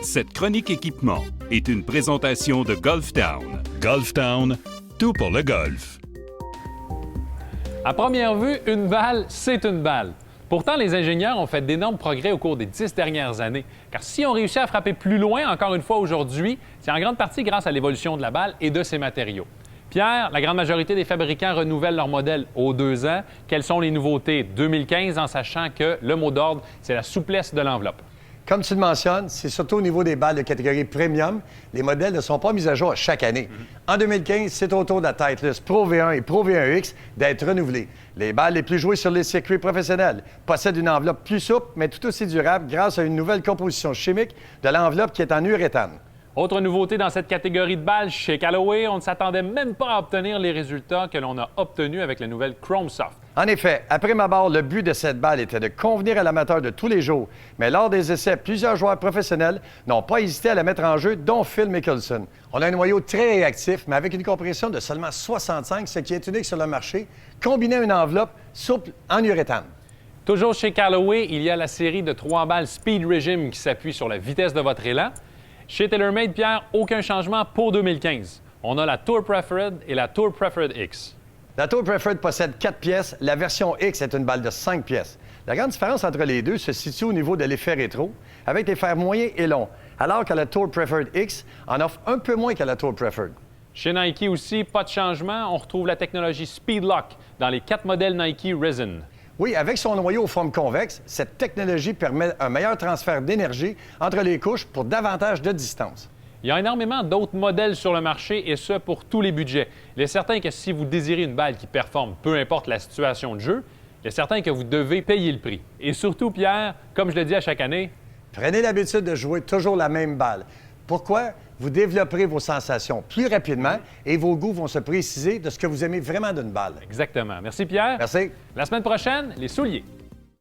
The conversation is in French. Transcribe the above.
Cette chronique équipement est une présentation de Golf Town. Golf Town, tout pour le golf. À première vue, une balle, c'est une balle. Pourtant, les ingénieurs ont fait d'énormes progrès au cours des 10 dernières années. Car si on réussit à frapper plus loin, encore une fois aujourd'hui, c'est en grande partie grâce à l'évolution de la balle et de ses matériaux. Pierre, la grande majorité des fabricants renouvellent leur modèle aux 2 ans. Quelles sont les nouveautés 2015 en sachant que le mot d'ordre, c'est la souplesse de l'enveloppe? Comme tu le mentionnes, c'est surtout au niveau des balles de catégorie premium. Les modèles ne sont pas mis à jour à chaque année. En 2015, c'est au tour de la Titleist Pro V1 et Pro V1X d'être renouvelés. Les balles les plus jouées sur les circuits professionnels possèdent une enveloppe plus souple, mais tout aussi durable grâce à une nouvelle composition chimique de l'enveloppe qui est en uréthane. Autre nouveauté dans cette catégorie de balles, chez Callaway, on ne s'attendait même pas à obtenir les résultats que l'on a obtenus avec la nouvelle Chrome Soft. En effet, après ma barre, le but de cette balle était de convenir à l'amateur de tous les jours. Mais lors des essais, plusieurs joueurs professionnels n'ont pas hésité à la mettre en jeu, dont Phil Mickelson. On a un noyau très réactif, mais avec une compression de seulement 65, ce qui est unique sur le marché, combiné à une enveloppe souple en uréthane. Toujours chez Callaway, il y a la série de 3 balles Speed Regime qui s'appuie sur la vitesse de votre élan. Chez TaylorMade, Pierre, aucun changement pour 2015. On a la Tour Preferred et la Tour Preferred X. La Tour Preferred possède 4 pièces. La version X est une balle de 5 pièces. La grande différence entre les deux se situe au niveau de l'effet rétro, avec des fers moyens et longs, alors que la Tour Preferred X en offre un peu moins que la Tour Preferred. Chez Nike aussi, pas de changement. On retrouve la technologie Speed Lock dans les 4 modèles Nike Resin. Oui, avec son noyau aux formes convexes, cette technologie permet un meilleur transfert d'énergie entre les couches pour davantage de distance. Il y a énormément d'autres modèles sur le marché et ce, pour tous les budgets. Il est certain que si vous désirez une balle qui performe, peu importe la situation de jeu, il est certain que vous devez payer le prix. Et surtout, Pierre, comme je le dis à chaque année, prenez l'habitude de jouer toujours la même balle. Pourquoi? Vous développerez vos sensations plus rapidement et vos goûts vont se préciser de ce que vous aimez vraiment d'une balle. Exactement. Merci, Pierre. Merci. La semaine prochaine, les souliers.